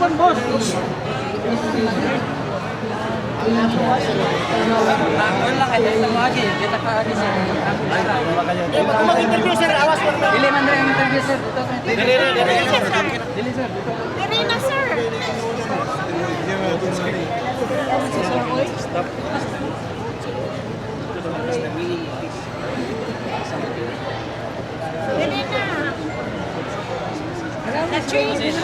cellphone, boss. Wala lang kaya sa mga gil, kita ka agi sir. Kung mag-interview, sir, awas mo. Dili man rin ang interview sir. Dili, Dili sir. Dili na, sir. Stop. Dili na. Na-change.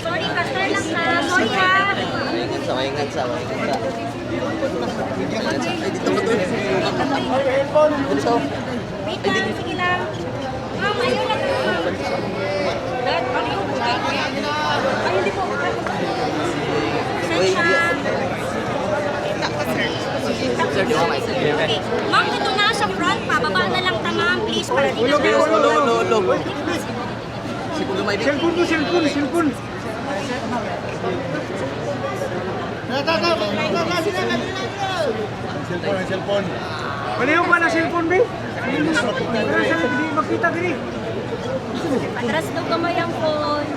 Sorry, pastor lang ka. Sorry ha. Ingat sa. Wait lang, sige lang. Ma'am, ayun na to. Dad, ayun po. Ay, hindi po. Sensya. Sir, di ba may Okay. Ma'am, dito na sa front pa. Baba na lang ta, ma'am. Please, para di na Ulog. Siguro may Cellphone mo, cellphone. Cellphone. Pareho ba na cellphone, be? Hindi makita gini. Atras daw kamay ang phone.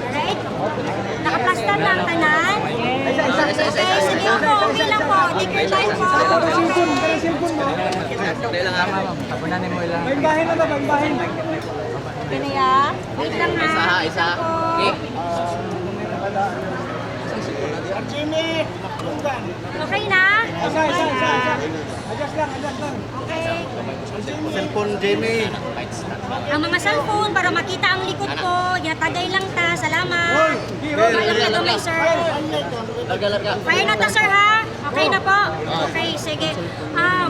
Alright? Nakaplastar lang tanan? Okay, sige po. Okay lang po. Take your time po. Cellphone mo. Dahil lang ama. Tapunan mo ilang. Bahin na ba? Bahin. Ganaya. Wait lang ha. Isa. Wait lang po. Jimmy! Okay na? Isa. Adjust lang. Okay. Cellphone, Jamie. Ang mga cellphone para makita ang likod ko. Yatagay lang ta. Salamat. Galang na to, may sir. Larga. Fire na ta, sir, ha? Okay na po? Okay, sige.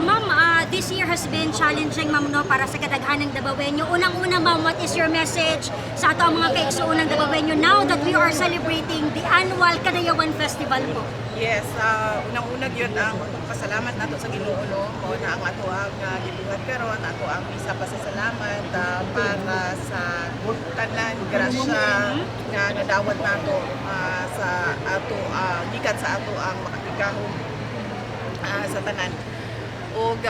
Ma'am, this year has been challenging, ma'am, no, para sa kadaghan ng Dabawenyo. Unang-una, ma'am, what is your message sa ato ang mga kaigsuon ng Dabawenyo now that we are celebrating the annual Kadayawan Festival po? Yes, unang-una yun ang pasalamat nato sa Ginoo no mo na ang ato ang gibuhat karon, ato ang isa pa sa salamat para sa tanan grasya nga nadawat nato sa ato gikan sa ato ang makakigahom sa tanan. Og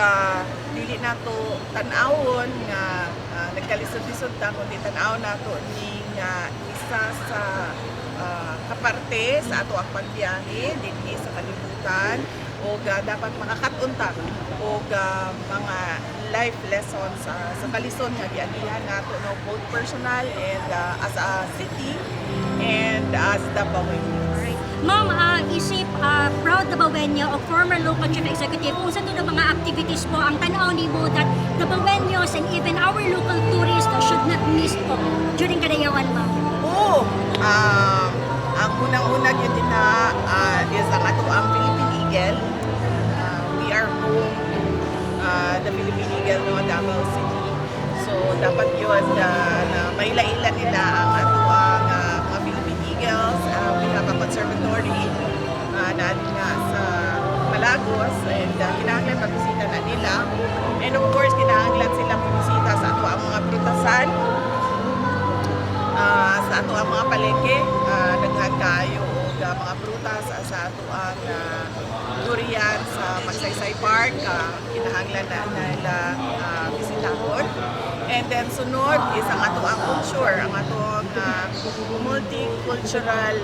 dili nato tan-awon nga nagkalisod-lisod ta kundi tan-aw nato ni nga isa sa kaparte sa ato ang pagbiyahe dinhi sa kalibutan o dapat makakat-on ta og mga life lessons sa kalisod nga gianihan nato no both personal and as a city and as Dabawenyo. Ma'am, isip proud Dabawenyo o former local chief executive, kung saan doon mga activities po ang tanaw ni mo that Dabawenyos and even our local tourists should not miss po during Kadayawan, ma'am? Oo. Ang unang-una yun din na is ang ato ang Philippine Eagle. We are home the Philippine Eagle no Davao City. So dapat yun na maila-ila nila ang ato ang mga Philippine Eagles. We have a conservatory na nga sa Malagos and kinahanglan pagbisita na nila. And of course, kinahanglan sila pagbisita sa ato ang mga prutasan. Sa ato ang mga palengke, daghan kayo og mga prutas sa ato ang durian sa Magsaysay Park, kinahanglan na nila bisitahon. And then sunod is ang ato ang culture, ang ato ang multicultural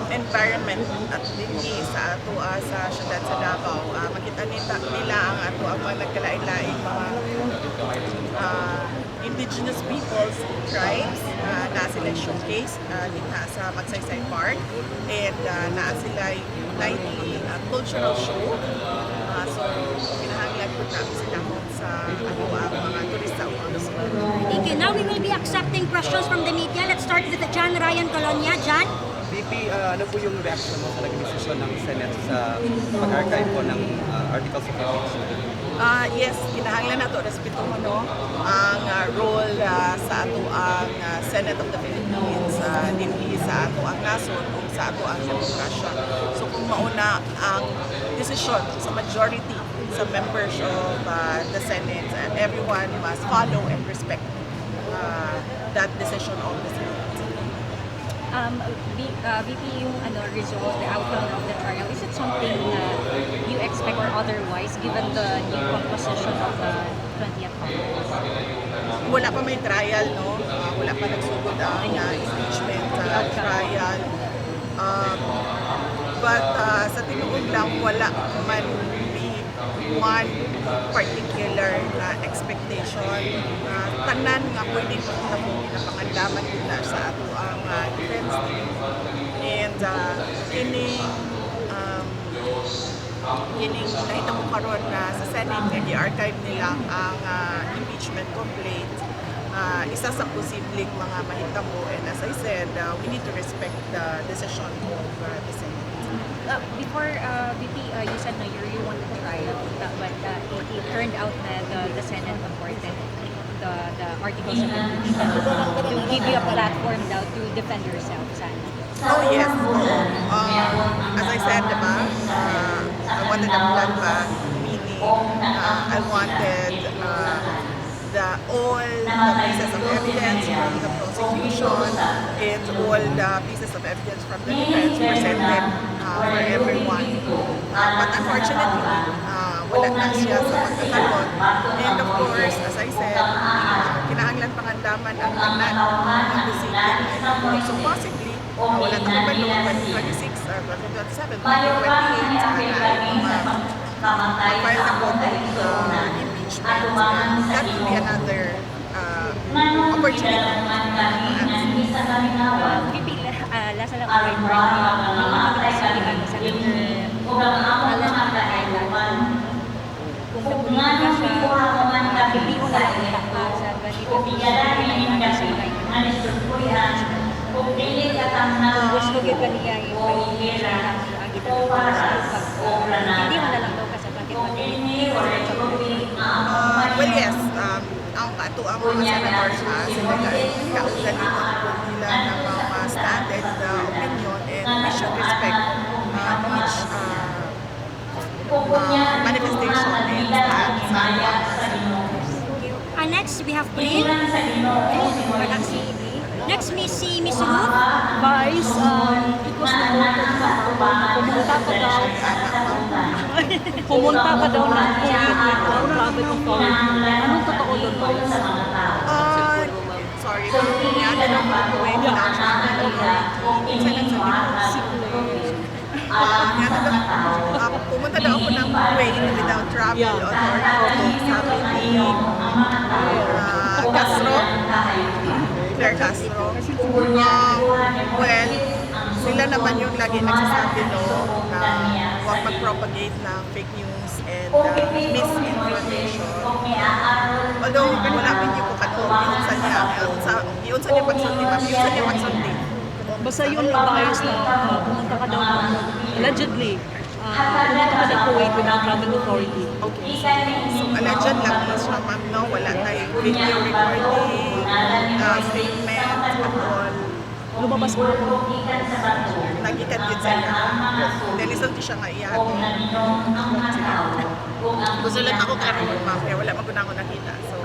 environment at dinhi sa ato sa syudad sa Davao. Makita nila ang ato ang mga nagkalain-laing mga indigenous peoples, tribes, na sila showcase dito sa Magsaysay Park and na sila nightly cultural show. So, kinahanglan po namin sila sa ang mga turista o Thank you. Now we will be accepting questions from the media. Let's start with John Ryan Colonia. John? VP, ano po yung reaction mo sa naging desisyon ng Senate sa pag-archive po ng Articles of Impeachment? Yes, kinahanglan nato respeto mo no ang role sa ato ang Senate of the Philippines dinhi sa ato ang nasod ug sa ato ang demokrasya. So kung mauna ang desisyon sa majority sa members of the Senate, and everyone must follow and respect that decision of the Senate. VP, yung result, the outcome of the trial, is it something na you expect or otherwise given the new composition of the 20th Congress? Wala pa may trial, no? Wala pa nagsugod ang impeachment trial. But sa tinuod lang, wala man be one particular na expectation. Tanan nga pwede pa na po pinapangandaman nila sa ato ang defense team. And kining nakita mo karon na sa Senate nga i-archive nila ang impeachment complaint. Isa sa posibleng mga mahitabo, and as I said, we need to respect the decision of the Senate. Before, VP, you said na you really want to try but it turned out na the Senate supported the articles of impeachment to give you a platform daw to defend yourself, sana. Oh yes. As I said, diba, I wanted a blood bath, meaning I wanted all the pieces of evidence from the prosecution and all the pieces of evidence from the defense presented for everyone. But unfortunately, wala na siya sa pagkakaroon. And of course, as I said, kinahanglan pangandaman ang tanan ng posibleng. So possibly, wala na kabalo, 2026 or 2027, 2028, mag-file na po ng impeachment. That will be another opportunity. VP, last na lang ako yung nakikita ni Senator Alan Caylan. Kung napulitin ka siya, hindi mo na lang itaka sa 2025 sa impeachment. Kung gusto kita niya yung pag-iisip ang ginagawa hindi mo na lang daw kasi bakit Well, yes. Ang ato ang mga senators sila kaulan nila ng mga standard opinion, and we should respect each manifestation and stand. Next, we have Prin. Next, Miss Ruth. Vice, it was reported na pumunta ka daw ng private authority. Anong totoo doon, Vice? Sorry, kanya na lang po eh, pumunta daw ako ng Kuwait without travel authority, sabi ni Castro, Claire Castro. Well, sila naman yung lagi nagsasabi na huwag mag-propagate ng fake news and misinformation. Although, wala pinyo ko yun sa niya pagsunti, ma'am. Yun sa niya pagsunti. Basta yun na bias na pumunta ka daw allegedly. Pumunta ka daw Kuwait without travel authority. Okay. So, alleged lang siya, ma'am, no? Wala tayong video recording, statement, at all. Lumabas mo ako. Nagikat yun sa niya. Then, isang siya nga iyan. Gusto lang ako karoon, ma'am, kaya wala maguna ako nakita. So,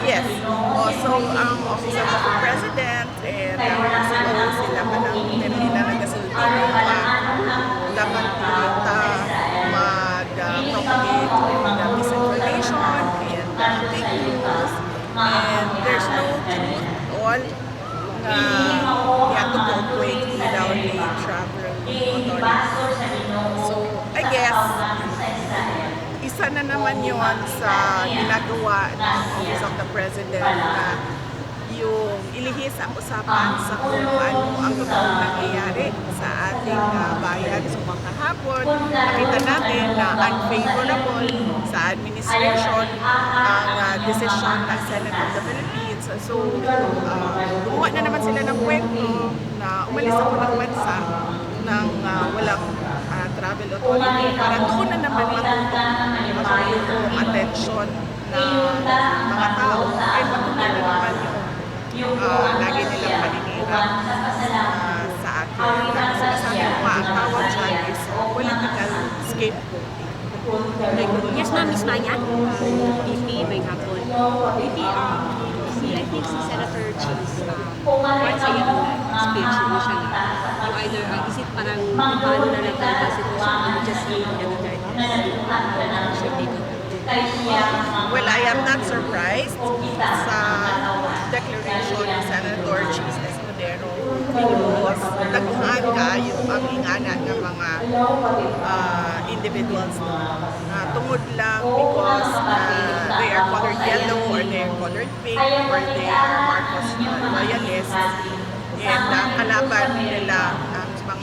yes. Also, ang Office of the President and sila pa ng Pemina nagkasulti dapat kita mag-propagate the misinformation and fake news. And there's no truth at all na you have to cooperate without a travel authority. So, I guess, isa na naman yun sa ginagawa ng Office of the President na yung ilihis ang usapan sa kung ano ang totoong nangyayari sa ating bayan. So kahapon, nakita natin na unfavorable sa administration ang decision ng Senate of the Philippines. So gumawa na naman sila ng kwento na umalis ako ng bansa ng walang travel authority para doon na naman matutok yung attention ng mga tao ay patuloy na naman yung lagi nilang paninira sa atin. Sinasabi ko nga, ang tawag dyan is political scapegoating. Yes, ma'am, Miss Maya. VP, may hapon. VP, I think si Senator Cheese, once a year, speech initially. You either, is it parang paano na lang tayo ba sitwasyon or you just leave the Dutertes? So, take it. Well, I am not surprised sa declaration ni Senator Cheese Escudero because daghan kayo ang ingana ng mga individuals tungod lang because they are colored yellow or they are colored pink or they are Marcos loyalists and kalaban nila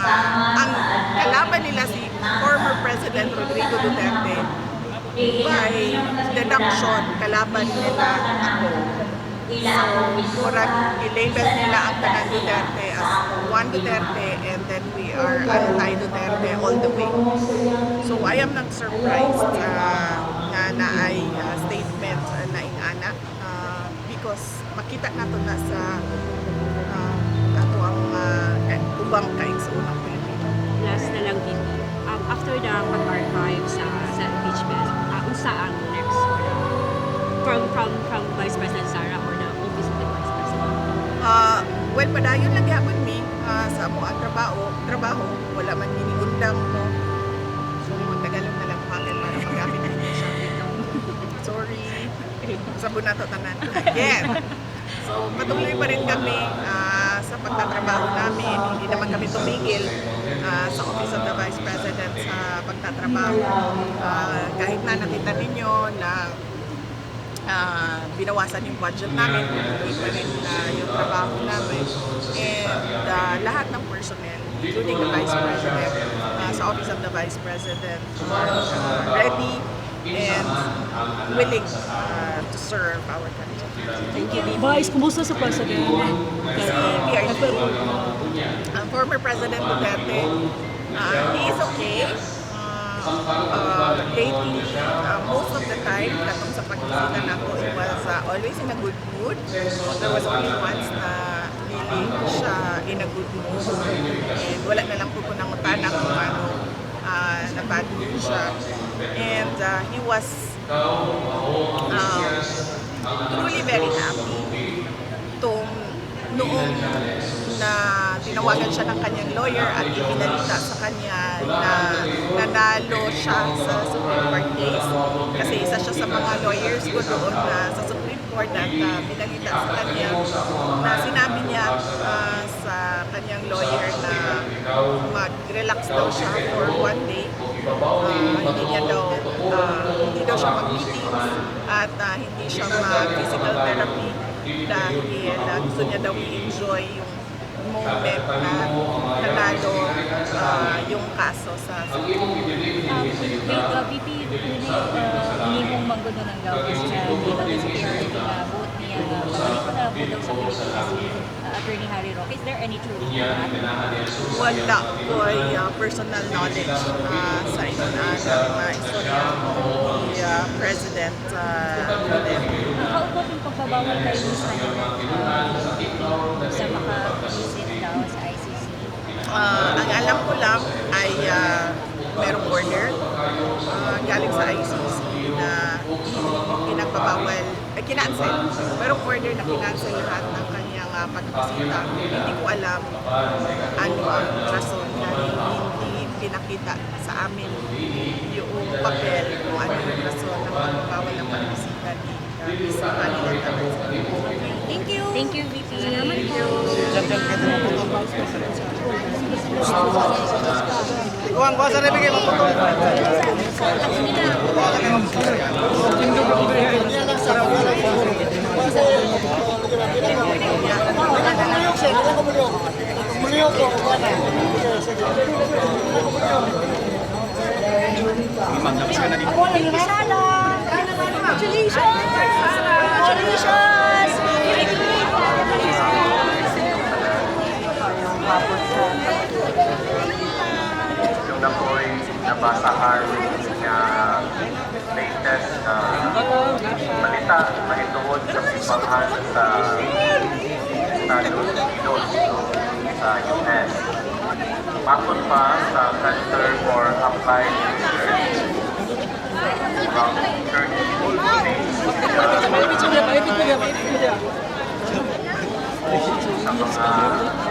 ang kalaban nila si former President Rodrigo Duterte. By deduction, kalaban nila ako. So, murag i-label nila ang tanan Duterte as one Duterte and then we are anti-Duterte all the way. So, I am not surprised na ay statement na ingana because makita nato na sa ato ang ubang kaigsuunang Pilipino. Last na lang, Vicky. After the pag-archive sa impeachment, unsa ang next from Vice President Sara or the Office of the Vice President? Well, padayon lang yapon mi sa amo ang trabaho, wala man iniundang mo. So, magtagalog na lang patin para magamit din siya. Sorry. Sabon na to tanan. Again. So, patuloy pa rin kami sa pagtatrabaho namin. Hindi naman kami tumigil sa Office of the Vice President sa pagtatrabaho. Kahit na nakita ninyo na binawasan yung budget namin, tuloy pa rin yung trabaho namin. And lahat ng personnel, including the Vice President, sa Office of the Vice President, are ready and willing to serve our country. Thank you, Vice. Kumusta sa President? Former President Duterte, he is okay. Lately, most of the time, katong sa pagbisita nako, it was always in a good mood. There was only once na hindi siya in a good mood. And wala na lang po ko nangutan kung ano na bad mood siya. And he was truly very happy noong na tinawagan siya ng kanyang lawyer at ipinalita sa kanya na nanalo siya sa Supreme Court case. Kasi isa siya sa mga lawyers ko doon sa Supreme Court at pinalita sa kanya na sinabi niya sa kanyang lawyer na mag-relax daw siya for one day. Hindi daw siya mag-meetings at hindi siya mag-physical therapy dahil gusto niya daw i-enjoy yung moment na nanalo yung kaso sa Supreme. VP, hindi mong manggulo ng gawin sa PRRD na vote niya, babalik ko na lang po daw sa Pilipinas si Attorney Harry Roque. Is there any truth in that? Wala ko ay personal knowledge sa inuna ng istorya ni President Duterte. Nakaupot yung pagbabawal kay Ms. Manila sa maka-visit daw sa ICC. Ang alam ko lang ay merong order galing sa ICC na pinagbabawal, kinancel. Merong order na kinancel lahat ng kanyang pagbisita. Hindi ko alam ano ang rason na hindi pinakita sa amin yung papel kung ano yung rason ng pagbabawal ng pagbisita ni Ms. Manila. Thank you. Thank you, VP. Salamat po. Kuwang kuha sa rebigay mo. Yung na po'y nabasahan na latest na balita mahitungod sa simbahan sa Estados Unidos sa US. Makon pa sa Center for Applied Research from Church sa mga